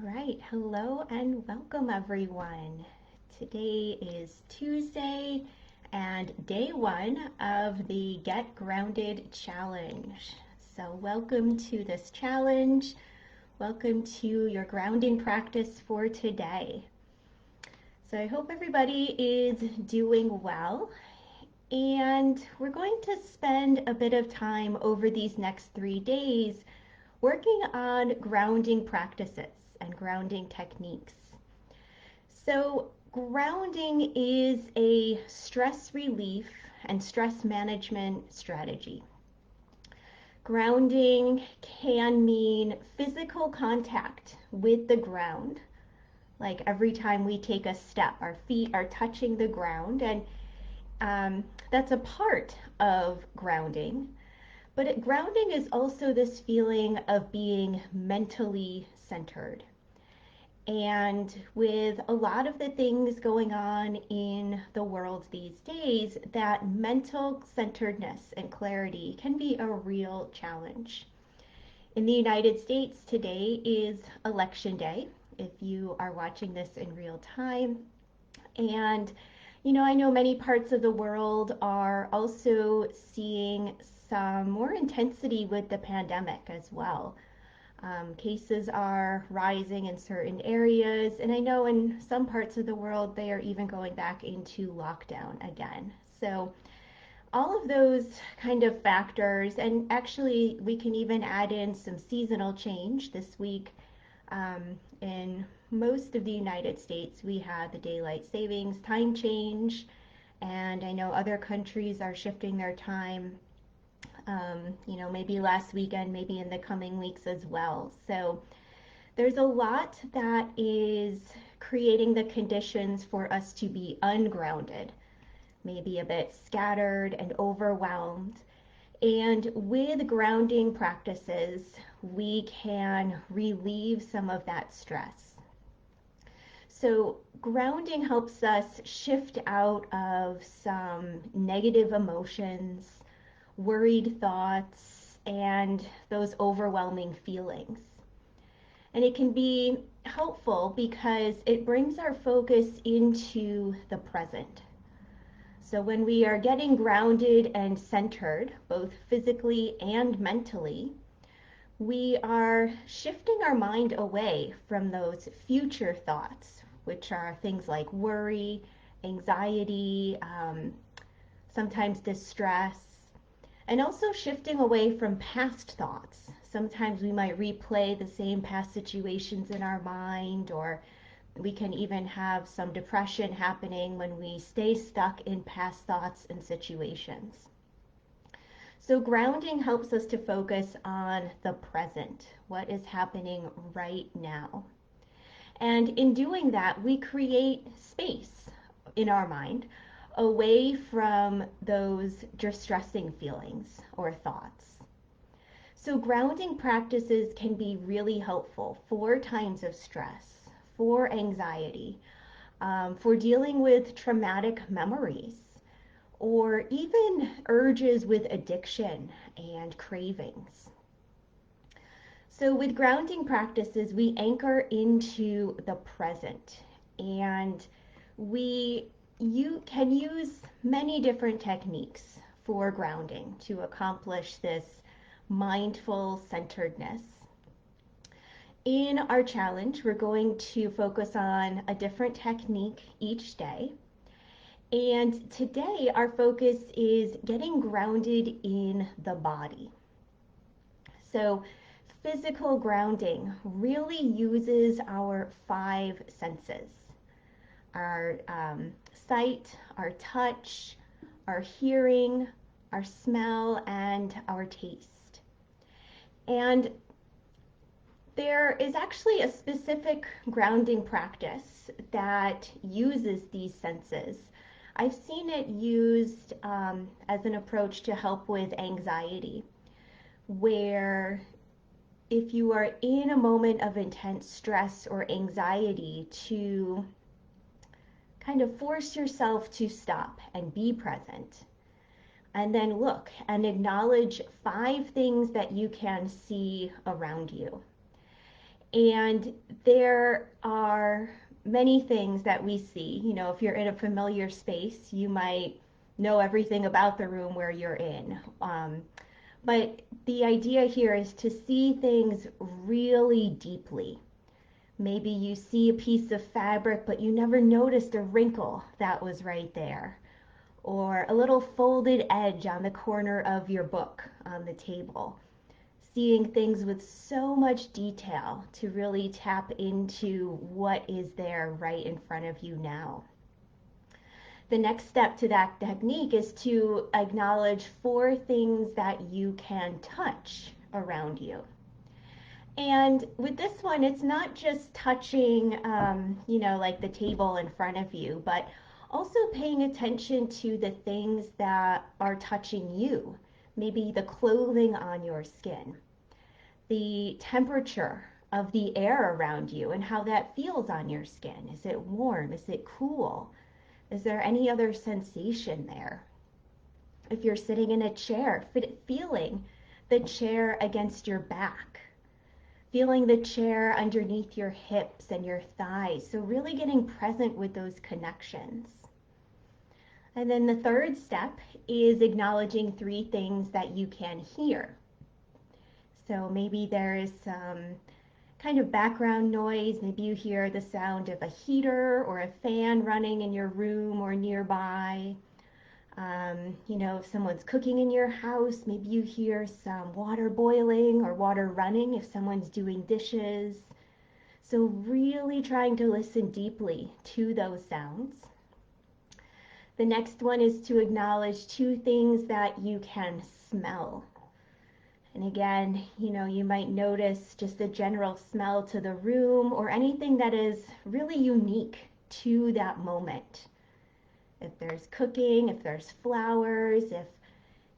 All right, hello and welcome everyone. Today is Tuesday and day one of the Get Grounded Challenge. So, welcome to this challenge. Welcome to your grounding practice for today. So, I hope everybody is doing well. And we're going to spend a bit of time over these next 3 days working on grounding practices and grounding techniques. So, grounding is a stress relief and stress management strategy. Grounding can mean physical contact with the ground, like every time we take a step, our feet are touching the ground, and that's a part of grounding. But grounding is also this feeling of being mentally centered. And with a lot of the things going on in the world these days, that mental centeredness and clarity can be a real challenge. In the United States, today is Election Day, if you are watching this in real time. And I know many parts of the world are also seeing some more intensity with the pandemic as well. Cases are rising in certain areas, and I know in some parts of the world they are even going back into lockdown again. So, all of those kind of factors, and actually, we can even add in some seasonal change this week. In most of the United States, we had the daylight savings time change, and I know other countries are shifting their time, maybe last weekend, maybe in the coming weeks as well. So there's a lot that is creating the conditions for us to be ungrounded, maybe a bit scattered and overwhelmed. And with grounding practices, we can relieve some of that stress. So, grounding helps us shift out of some negative emotions, worried thoughts, and those overwhelming feelings. And it can be helpful because it brings our focus into the present. So when we are getting grounded and centered, both physically and mentally, we are shifting our mind away from those future thoughts, which are things like worry, anxiety, sometimes distress, and also shifting away from past thoughts. Sometimes we might replay the same past situations in our mind, or we can even have some depression happening when we stay stuck in past thoughts and situations. So, grounding helps us to focus on the present, what is happening right now. And in doing that, we create space in our mind away from those distressing feelings or thoughts. So, grounding practices can be really helpful for times of stress, for anxiety, for dealing with traumatic memories, or even urges with addiction and cravings. So, with grounding practices, we anchor into the present, and you can use many different techniques for grounding to accomplish this mindful centeredness. In our challenge, we're going to focus on a different technique each day. And today, our focus is getting grounded in the body. So, physical grounding really uses our 5 senses: our sight, our touch, our hearing, our smell, and our taste. And there is actually a specific grounding practice that uses these senses. I've seen it used as an approach to help with anxiety, where if you are in a moment of intense stress or anxiety, to kind of force yourself to stop and be present. And then look and acknowledge 5 things that you can see around you. And there are many things that we see. You know, if you're in a familiar space, you might know everything about the room where you're in. But the idea here is to see things really deeply. Maybe you see a piece of fabric, but you never noticed a wrinkle that was right there, or a little folded edge on the corner of your book on the table. Seeing things with so much detail to really tap into what is there right in front of you now. The next step to that technique is to acknowledge 4 things that you can touch around you. And with this one, it's not just touching, like the table in front of you, but also paying attention to the things that are touching you. Maybe the clothing on your skin, the temperature of the air around you and how that feels on your skin. Is it warm? Is it cool? Is there any other sensation there? If you're sitting in a chair, feeling the chair against your back, feeling the chair underneath your hips and your thighs. So really getting present with those connections. And then the third step is acknowledging 3 things that you can hear. So maybe there is some kind of background noise. Maybe you hear the sound of a heater or a fan running in your room or nearby. If someone's cooking in your house, maybe you hear some water boiling or water running if someone's doing dishes. So really trying to listen deeply to those sounds. The next one is to acknowledge 2 things that you can smell. And again, you might notice just a general smell to the room or anything that is really unique to that moment. If there's cooking, if there's flowers, if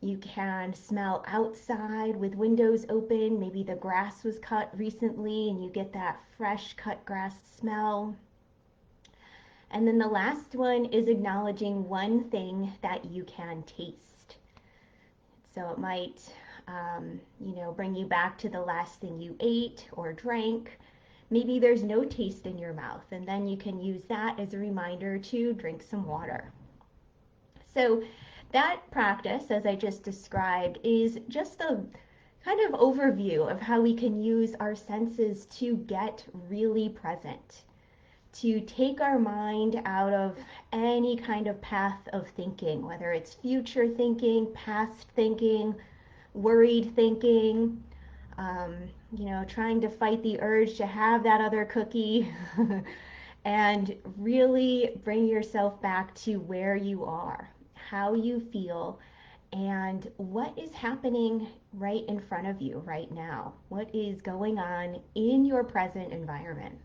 you can smell outside with windows open, maybe the grass was cut recently and you get that fresh cut grass smell. And then the last one is acknowledging 1 thing that you can taste. So it might bring you back to the last thing you ate or drank. Maybe there's no taste in your mouth, and then you can use that as a reminder to drink some water. So that practice, as I just described, is just a kind of overview of how we can use our senses to get really present, to take our mind out of any kind of path of thinking, whether it's future thinking, past thinking, worried thinking, trying to fight the urge to have that other cookie and really bring yourself back to where you are, how you feel, and what is happening right in front of you right now. What is going on in your present environment?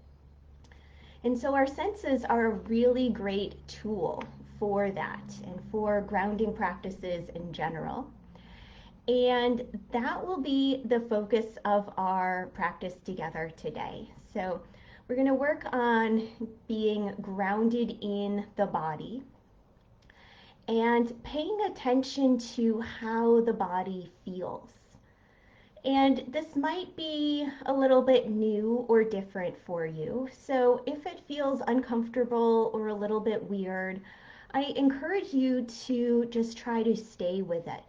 And so our senses are a really great tool for that and for grounding practices in general. And that will be the focus of our practice together today. So we're going to work on being grounded in the body and paying attention to how the body feels. And this might be a little bit new or different for you. So if it feels uncomfortable or a little bit weird, I encourage you to just try to stay with it.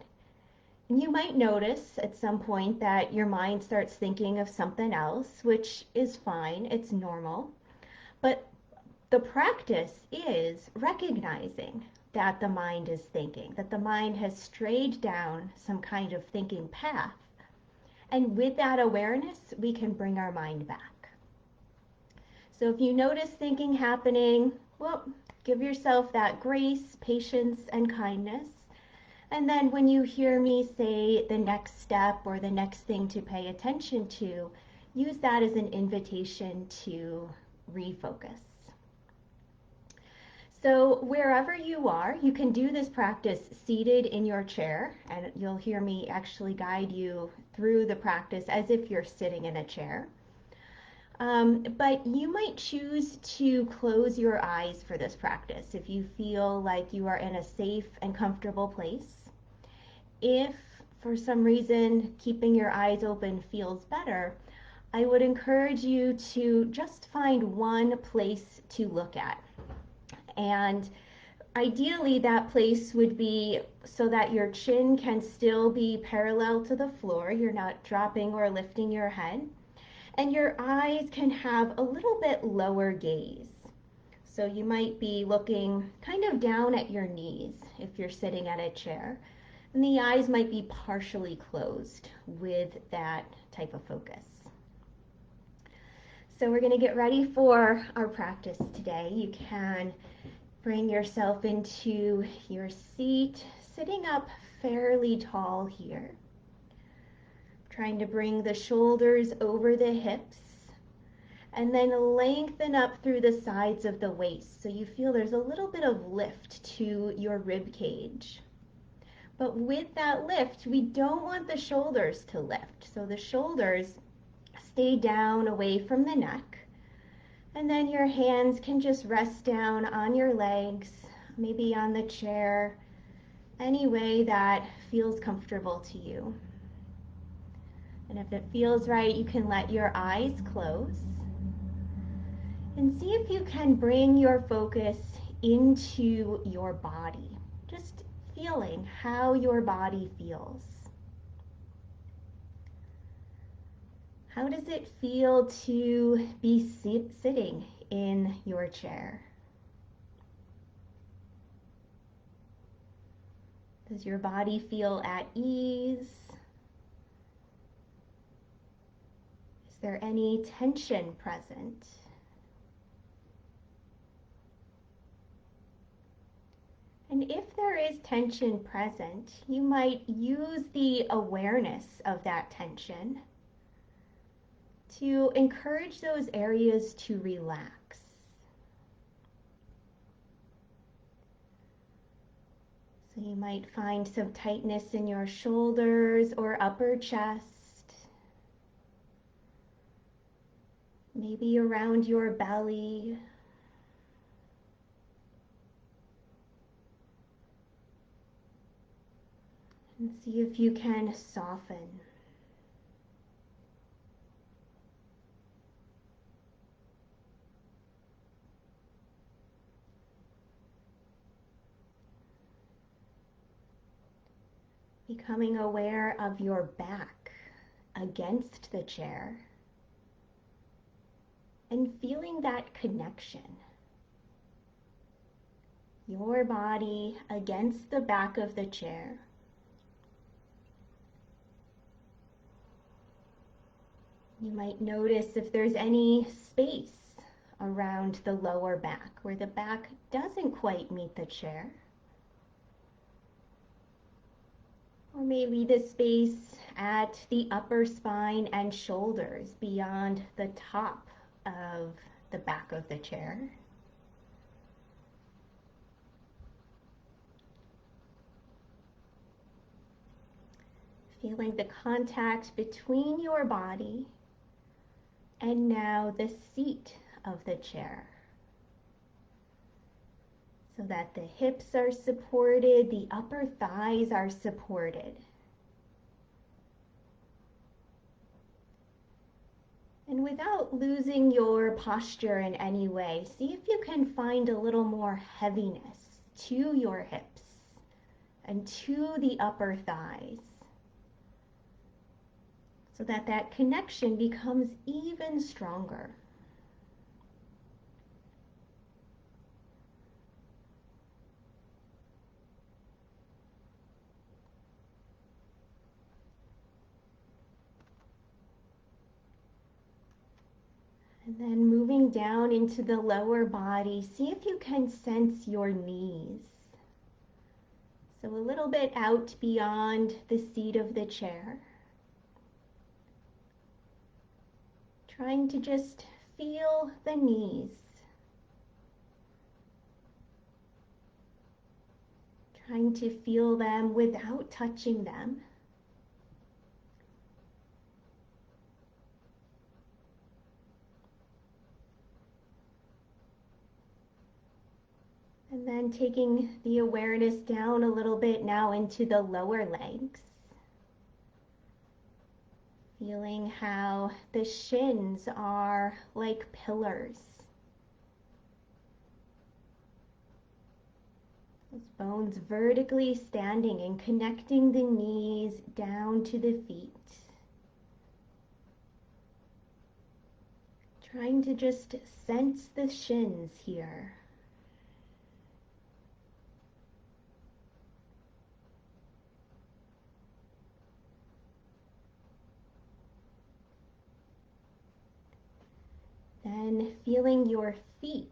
And you might notice at some point that your mind starts thinking of something else, which is fine, it's normal. But the practice is recognizing that the mind is thinking, that the mind has strayed down some kind of thinking path. And with that awareness, we can bring our mind back. So if you notice thinking happening, well, give yourself that grace, patience, and kindness. And then when you hear me say the next step or the next thing to pay attention to, use that as an invitation to refocus. So wherever you are, you can do this practice seated in your chair, and you'll hear me actually guide you through the practice as if you're sitting in a chair. But you might choose to close your eyes for this practice if you feel like you are in a safe and comfortable place. If for some reason keeping your eyes open feels better, I would encourage you to just find one place to look at. And ideally, that place would be so that your chin can still be parallel to the floor. You're not dropping or lifting your head. And your eyes can have a little bit lower gaze. So you might be looking kind of down at your knees if you're sitting at a chair. And the eyes might be partially closed with that type of focus. So we're going to get ready for our practice today. You can bring yourself into your seat, sitting up fairly tall here. Trying to bring the shoulders over the hips and then lengthen up through the sides of the waist so you feel there's a little bit of lift to your rib cage. But with that lift, we don't want the shoulders to lift. So the shoulders stay down away from the neck. And then your hands can just rest down on your legs, maybe on the chair, any way that feels comfortable to you. And if it feels right, you can let your eyes close. And see if you can bring your focus into your body. Just feeling how your body feels. How does it feel to be sitting in your chair? Does your body feel at ease? Is there any tension present? And if there is tension present, you might use the awareness of that tension to encourage those areas to relax. So you might find some tightness in your shoulders or upper chest, maybe around your belly. And see if you can soften. Becoming aware of your back against the chair and feeling that connection. Your body against the back of the chair. You might notice if there's any space around the lower back where the back doesn't quite meet the chair. Or maybe the space at the upper spine and shoulders beyond the top of the back of the chair. Feeling the contact between your body and now the seat of the chair. So that the hips are supported, the upper thighs are supported. And without losing your posture in any way, see if you can find a little more heaviness to your hips and to the upper thighs, so that that connection becomes even stronger. And then moving down into the lower body, see if you can sense your knees. So a little bit out beyond the seat of the chair. Trying to just feel the knees. Trying to feel them without touching them. And then taking the awareness down a little bit now into the lower legs. Feeling how the shins are like pillars. Those bones vertically standing and connecting the knees down to the feet. Trying to just sense the shins here. Then feeling your feet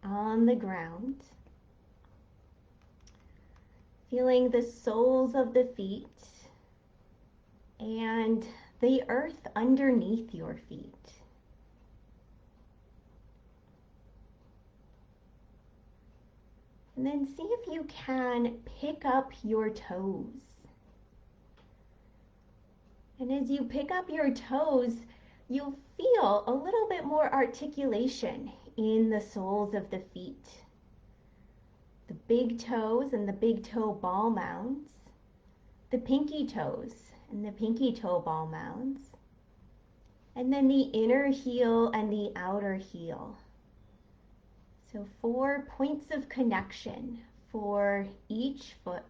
on the ground. Feeling the soles of the feet and the earth underneath your feet. And then see if you can pick up your toes. And as you pick up your toes, you'll feel a little bit more articulation in the soles of the feet. The big toes and the big toe ball mounds, the pinky toes and the pinky toe ball mounds, and then the inner heel and the outer heel. So 4 points of connection for each foot.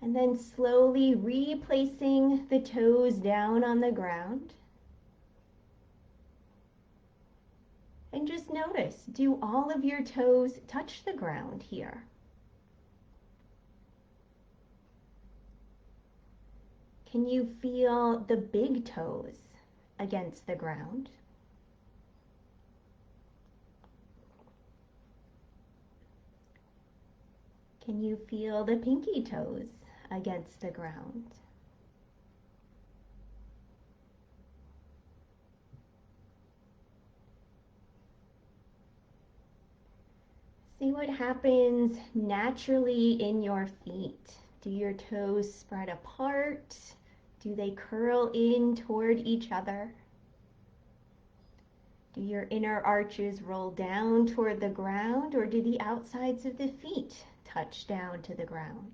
And then slowly replacing the toes down on the ground. And just notice, do all of your toes touch the ground here? Can you feel the big toes against the ground? Can you feel the pinky toes against the ground? See what happens naturally in your feet. Do your toes spread apart? Do they curl in toward each other? Do your inner arches roll down toward the ground, or do the outsides of the feet touch down to the ground?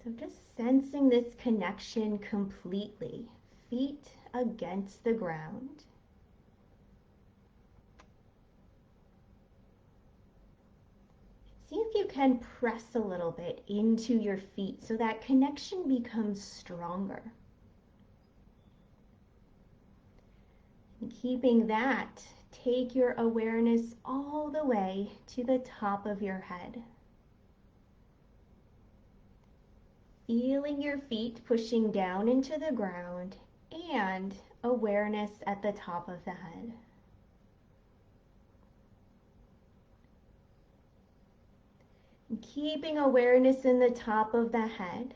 So just sensing this connection completely, feet against the ground. See if you can press a little bit into your feet so that connection becomes stronger. And keeping that, take your awareness all the way to the top of your head. Feeling your feet pushing down into the ground and awareness at the top of the head. And keeping awareness in the top of the head,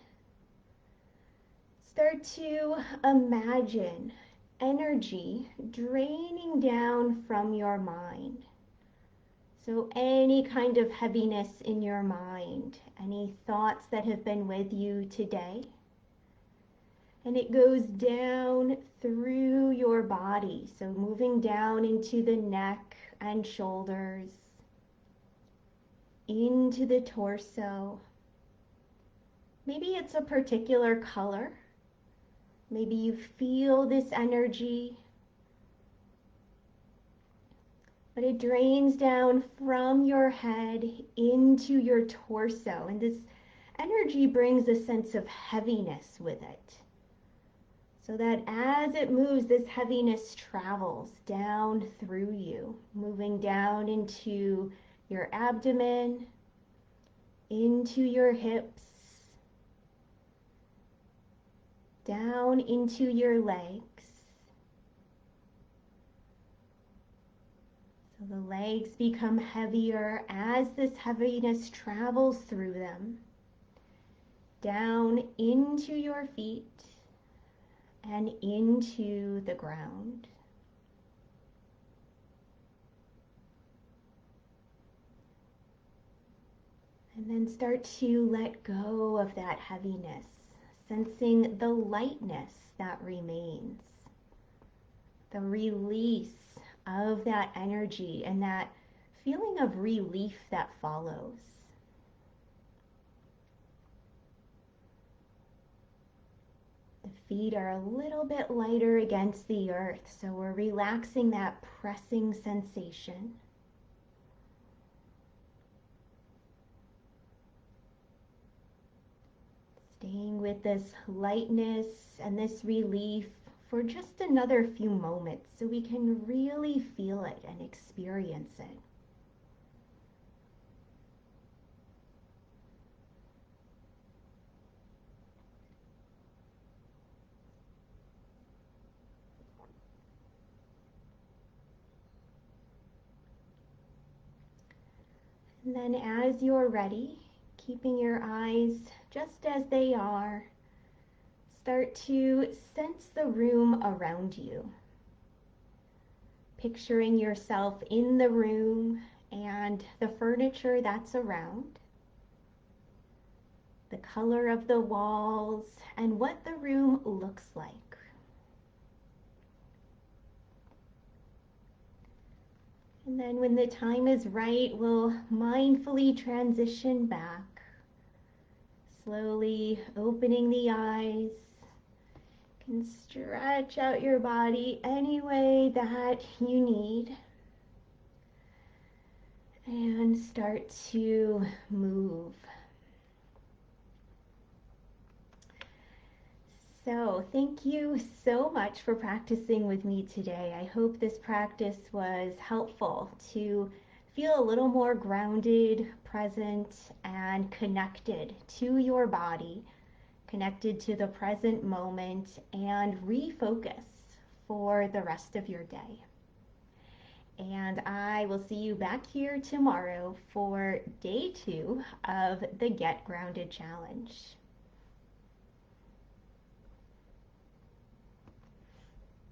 start to imagine energy draining down from your mind. So any kind of heaviness in your mind, any thoughts that have been with you today, and it goes down through your body. So moving down into the neck and shoulders, into the torso. Maybe it's a particular color. Maybe you feel this energy, but it drains down from your head into your torso. And this energy brings a sense of heaviness with it. So that as it moves, this heaviness travels down through you, moving down into your abdomen, into your hips, down into your legs. So the legs become heavier as this heaviness travels through them, down into your feet and into the ground. And then start to let go of that heaviness, sensing the lightness that remains, the release of that energy and that feeling of relief that follows. The feet are a little bit lighter against the earth, so we're relaxing that pressing sensation. Staying with this lightness and this relief for just another few moments so we can really feel it and experience it. And then as you're ready, keeping your eyes just as they are, start to sense the room around you. Picturing yourself in the room and the furniture that's around, the color of the walls, and what the room looks like. And then when the time is right, we'll mindfully transition back, slowly opening the eyes. You can stretch out your body any way that you need and start to move. So thank you so much for practicing with me today. I hope this practice was helpful to feel a little more grounded, present, and connected to your body, connected to the present moment, and refocus for the rest of your day. And I will see you back here tomorrow for day 2 of the Get Grounded Challenge.